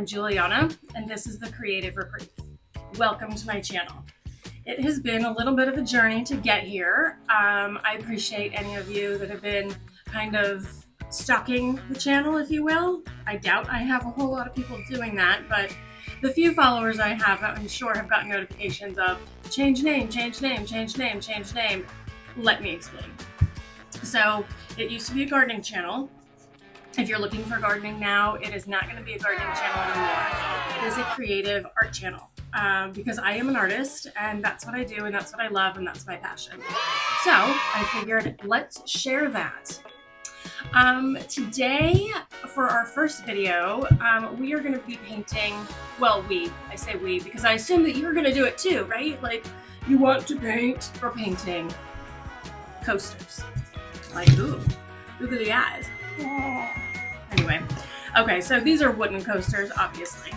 Juliana, and this is the Creative Reprieve. Welcome to my channel. It has been a little bit of a journey to get here. I appreciate any of you that have been kind of stalking the channel, if you will. I doubt I have a whole lot of people doing that, but the few followers I have, I'm sure, have gotten notifications of change name, change name, change name, change name. Let me explain. So it used to be a gardening channel. If you're looking for gardening now, it is not going to be a gardening channel anymore. It is a creative art channel because I am an artist and that's what I do and that's what I love and that's my passion. So I figured let's share that. Today, for our first video, we are going to be painting, well, I say we because I assume that you're going to do it too, right? Like you want to paint or painting coasters. Like, ooh, look at the eyes. Oh. Anyway, okay, so these are wooden coasters, obviously.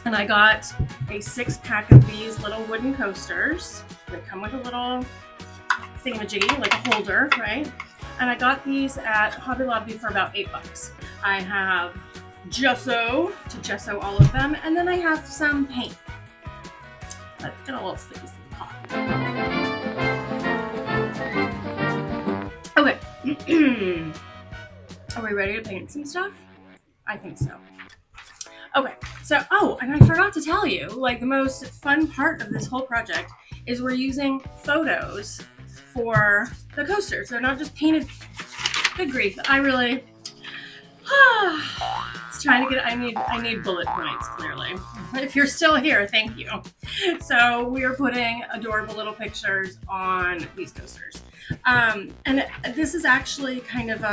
And I got a 6-pack of these little wooden coasters. They come with a little thingamajiggy, like a holder, right? And I got these at Hobby Lobby for about $8. I have gesso to gesso all of them, and then I have some paint. Let's get a little sippy coffee. Okay. Are we ready to paint some stuff? I think so. Okay, so, and I forgot to tell you, like the most fun part of this whole project is we're using photos for the coasters. They're not just painted. Good grief, I really, it's trying to get, I need bullet points, clearly. If you're still here, thank you. So we are putting adorable little pictures on these coasters. And this is actually kind of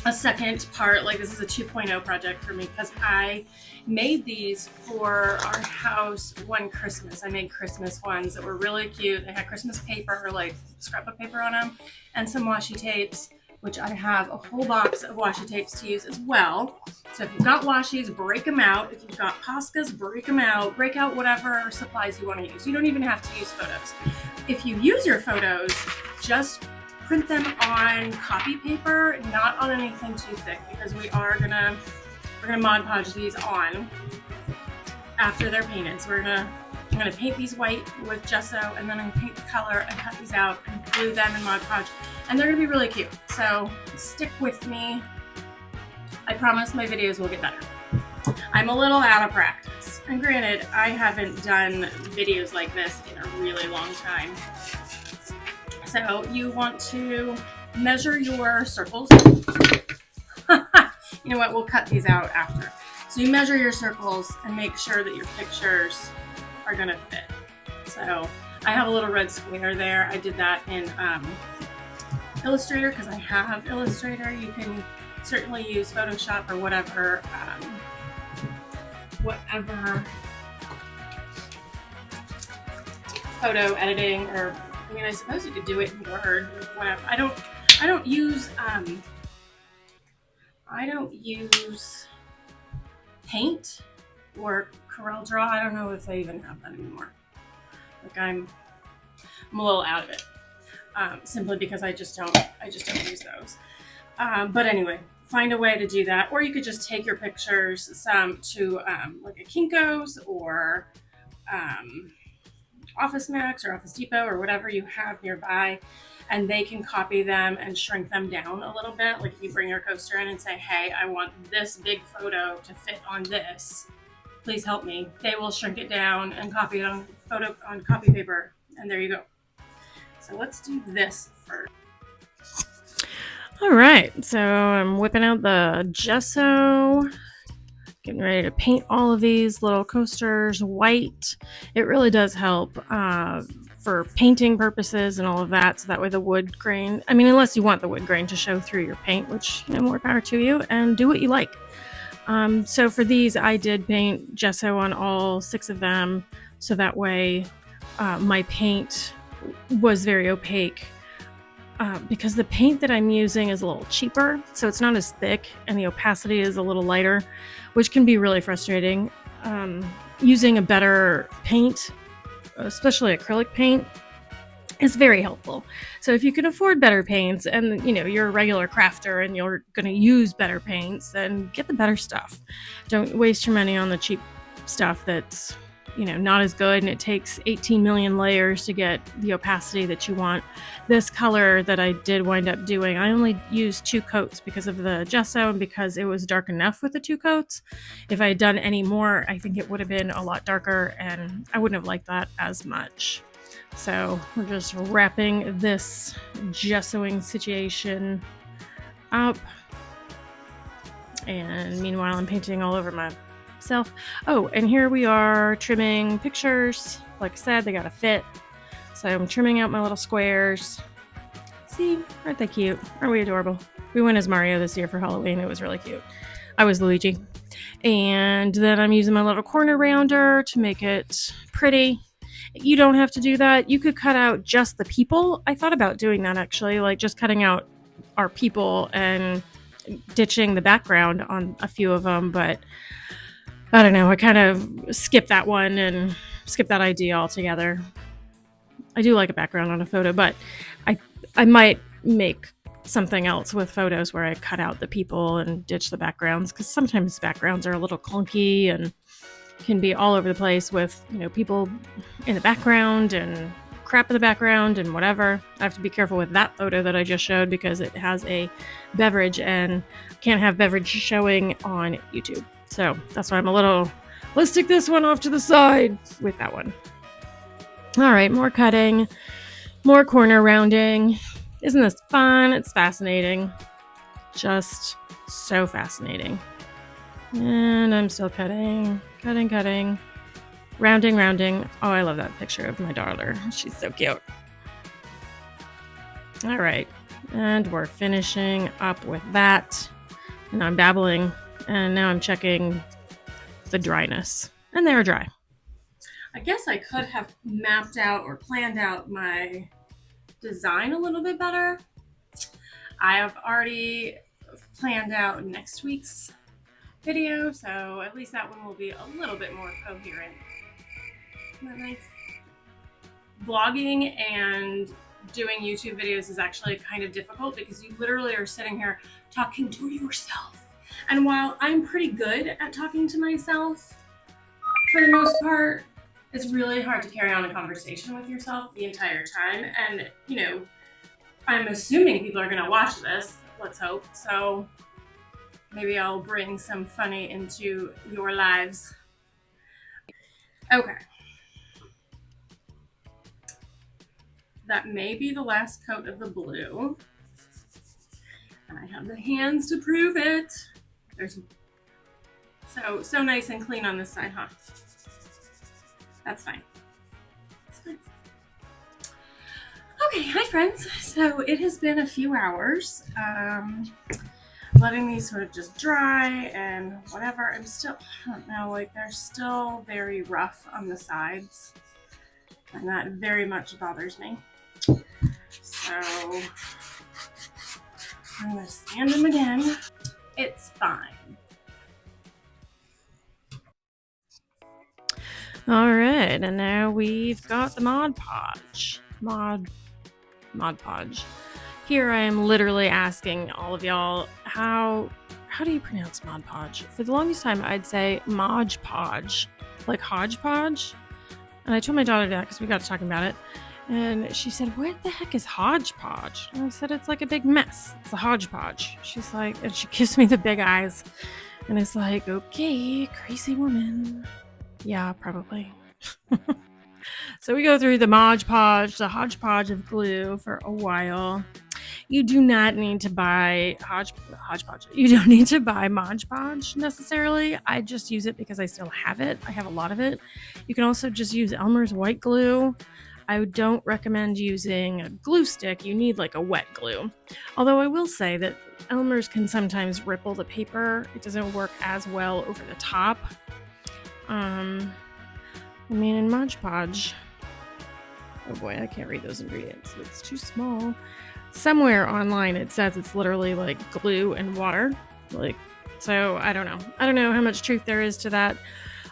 a second part, like this is a 2.0 project for me because I made these for our house one Christmas. I made Christmas ones that were really cute. They had Christmas paper, like scrapbook paper on them, and some washi tapes, which I have a whole box of washi tapes to use as well. So if you've got washies, break them out. If you've got Poscas, break them out. Break out whatever supplies you want to use. You don't even have to use photos. If you use your photos, just print them on copy paper, not on anything too thick, because we're gonna Mod Podge these on after they're painted. So I'm gonna paint these white with gesso, and then I'm gonna paint the color and cut these out and glue them in Mod Podge, and they're gonna be really cute. So stick with me. I promise my videos will get better. I'm a little out of practice, and granted, I haven't done videos like this in a really long time. So you want to measure your circles. You know what, we'll cut these out after. So you measure your circles and make sure that your pictures are gonna fit. So I have a little red square there. I did that in Illustrator because I have Illustrator. You can certainly use Photoshop or whatever photo editing, or I mean, I suppose you could do it in Word or whatever. I don't use Paint or CorelDRAW. I don't know if they even have that anymore. Like I'm a little out of it, simply because I just don't use those. But anyway, find a way to do that, or you could just take your pictures to like a Kinko's or Office Max or Office Depot or whatever you have nearby, and they can copy them and shrink them down a little bit. Like if you bring your coaster in and say, hey, I want this big photo to fit on this, please help me. They will shrink it down and copy it on copy paper, and there you go. So let's do this first. All right, so I'm whipping out the gesso, getting ready to paint all of these little coasters white. It really does help for painting purposes and all of that, so that way the wood grain, I mean, unless you want the wood grain to show through your paint, which, you know, more power to you, and do what you like. So for these, I did paint gesso on all 6 of them, so that way my paint was very opaque. Because the paint that I'm using is a little cheaper, so it's not as thick and the opacity is a little lighter, which can be really frustrating. Using a better paint, especially acrylic paint, is very helpful. So if you can afford better paints and you're a regular crafter and you're going to use better paints, then get the better stuff. Don't waste your money on the cheap stuff that's not as good, and it takes 18 million layers to get the opacity that you want. This color that I did wind up doing, I only used 2 coats because of the gesso and because it was dark enough with the 2 coats. If I had done any more, I think it would have been a lot darker and I wouldn't have liked that as much. So we're just wrapping this gessoing situation up, and meanwhile I'm painting all over myself. Oh, and here we are trimming pictures. Like I said, they gotta fit, so I'm trimming out my little squares. See, aren't they cute? Aren't we adorable? We went as Mario this year for Halloween. It was really cute. I was Luigi. And then I'm using my little corner rounder to make it pretty. You don't have to do that. You could cut out just the people. I thought about doing that actually, like just cutting out our people and ditching the background on a few of them, but I don't know. I kind of skipped that one and skipped that idea altogether. I do like a background on a photo, but I might make something else with photos where I cut out the people and ditch the backgrounds, because sometimes backgrounds are a little clunky and can be all over the place with people in the background and crap in the background and whatever. I have to be careful with that photo that I just showed because it has a beverage and can't have beverage showing on YouTube. So that's why I'm a little, let's stick this one off to the side with that one. All right, more cutting, more corner rounding. Isn't this fun? It's fascinating. Just so fascinating. And I'm still cutting. Rounding. Oh, I love that picture of my daughter. She's so cute. All right. And we're finishing up with that. And I'm dabbling. And now I'm checking the dryness. And they're dry. I guess I could have mapped out or planned out my design a little bit better. I have already planned out next week's video, so at least that one will be a little bit more coherent. Isn't that nice? Vlogging and doing YouTube videos is actually kind of difficult because you literally are sitting here talking to yourself. And while I'm pretty good at talking to myself, for the most part, it's really hard to carry on a conversation with yourself the entire time. And, I'm assuming people are going to watch this, let's hope. So maybe I'll bring some funny into your lives. Okay. That may be the last coat of the blue. And I have the hands to prove it. There's so nice and clean on this side, huh? That's fine. That's fine. Okay, hi friends. So it has been a few hours. Letting these sort of just dry and whatever. I don't know, like they're still very rough on the sides. And that very much bothers me. So I'm gonna sand them again. It's fine. All right, and now we've got the Mod Podge. Mod Podge. Here I am literally asking all of y'all, how do you pronounce Mod Podge? For the longest time, I'd say Mod Podge, like hodgepodge. And I told my daughter that because we got to talking about it. And she said, what the heck is hodgepodge? And I said, it's like a big mess. It's a hodgepodge. She's like, and she gives me the big eyes. And it's like, okay, crazy woman. Yeah, probably. So we go through the Mod Podge, the hodgepodge of glue for a while. You do not need to buy hodgepodge. You don't need to buy Mod Podge necessarily. I just use it because I still have it. I have a lot of it. You can also just use Elmer's white glue. I don't recommend using a glue stick. You need like a wet glue. Although I will say that Elmer's can sometimes ripple the paper. It doesn't work as well over the top. In Mod Podge, oh boy, I can't read those ingredients. It's too small. Somewhere online it says it's literally like glue and water. So I don't know. I don't know how much truth there is to that.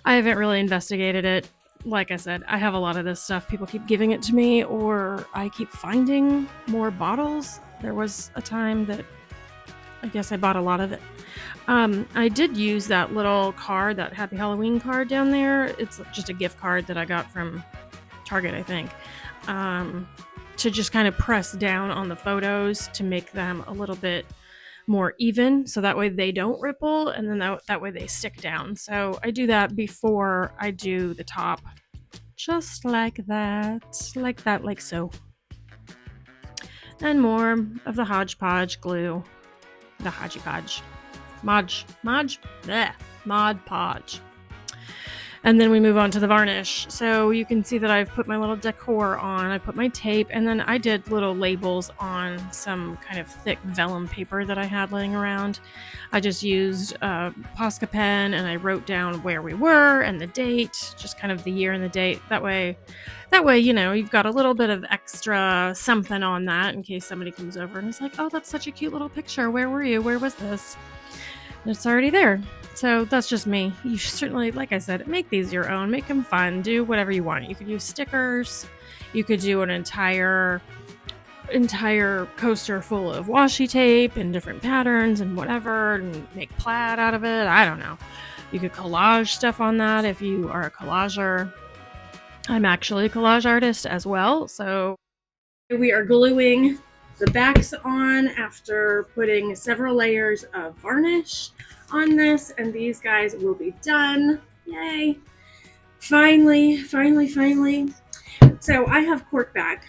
I haven't really investigated it. like I said, I have a lot of this stuff. People keep giving it to me, or I keep finding more bottles. There was a time that I guess I bought a lot of it. I did use that little card, that Happy Halloween card down there. It's just a gift card that I got from Target, I think, to just kind of press down on the photos to make them a little bit more even, so that way they don't ripple, and then that way they stick down. So I do that before I do the top, just like that, like so. And more of the hodgepodge glue, the hodgepodge, Mod Podge. And then we move on to the varnish. So you can see that I've put my little decor on. I put my tape, and then I did little labels on some kind of thick vellum paper that I had laying around. I just used a Posca pen, and I wrote down where we were and the date, just kind of the year and the date. That way, you know, you've got a little bit of extra something on that in case somebody comes over and is like, oh, that's such a cute little picture. Where were you? Where was this? And it's already there. So that's just me. You certainly, like I said, make these your own. Make them fun. Do whatever you want. You could use stickers. You could do an entire coaster full of washi tape and different patterns and whatever, and make plaid out of it. I don't know. You could collage stuff on that if you are a collager. I'm actually a collage artist as well. So we are gluing the backs on after putting several layers of varnish on this, and these guys will be done. Yay. Finally. So I have cork back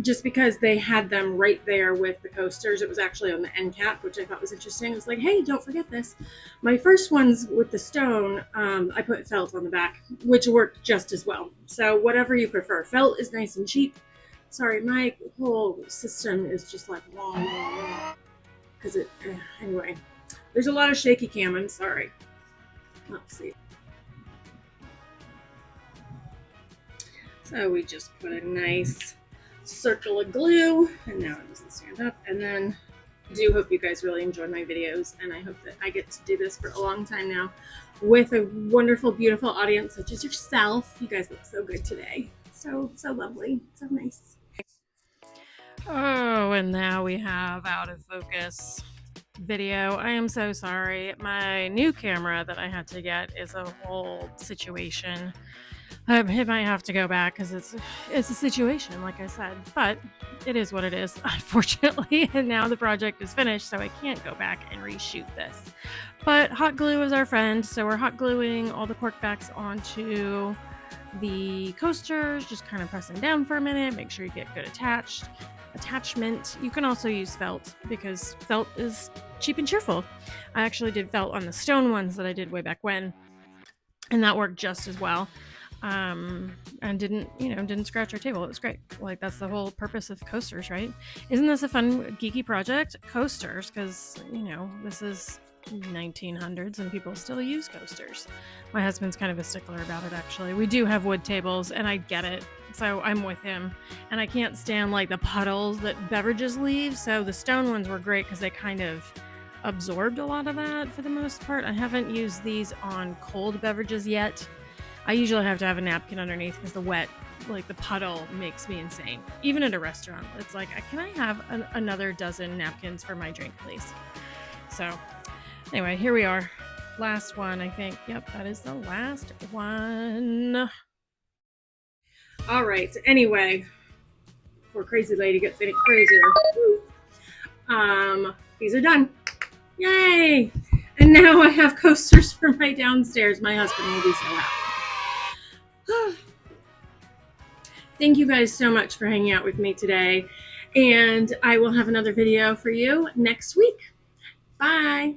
just because they had them right there with the coasters. It was actually on the end cap, which I thought was interesting. It was like, hey, don't forget this. My first ones with the stone, I put felt on the back, which worked just as well. So whatever you prefer. Felt is nice and cheap. Sorry, my whole system is just like long. Because anyway, there's a lot of shaky cam. I'm sorry. Let's see. So we just put a nice circle of glue, and now it doesn't stand up. And then I do hope you guys really enjoy my videos, and I hope that I get to do this for a long time now with a wonderful, beautiful audience such as yourself. You guys look so good today. So lovely. So nice. Oh, and now we have out of focus video. I am so sorry. My new camera that I had to get is a whole situation. It might have to go back because it's a situation, like I said, but it is what it is, unfortunately. And now the project is finished, so I can't go back and reshoot this. But hot glue is our friend, so we're hot gluing all the cork backs onto the coasters, just kind of pressing down for a minute, make sure you get good attachment. You can also use felt because felt is cheap and cheerful. I actually did felt on the stone ones that I did way back when, and that worked just as well. And didn't scratch our table. It was great. Like, that's the whole purpose of coasters, right? Isn't this a fun geeky project? Coasters, because this is 1900s and people still use coasters. My husband's kind of a stickler about it, actually. We do have wood tables, and I get it, so I'm with him. And I can't stand like the puddles that beverages leave, so the stone ones were great because they kind of absorbed a lot of that for the most part. I haven't used these on cold beverages yet. I usually have to have a napkin underneath because the wet, like the puddle, makes me insane. Even at a restaurant, it's like, can I have another dozen napkins for my drink, please? So anyway, here we are. Last one, I think. Yep, that is the last one. All right. Anyway, before Crazy Lady gets any crazier, these are done. Yay! And now I have coasters for my downstairs. My husband will be so happy. Thank you guys so much for hanging out with me today, and I will have another video for you next week. Bye.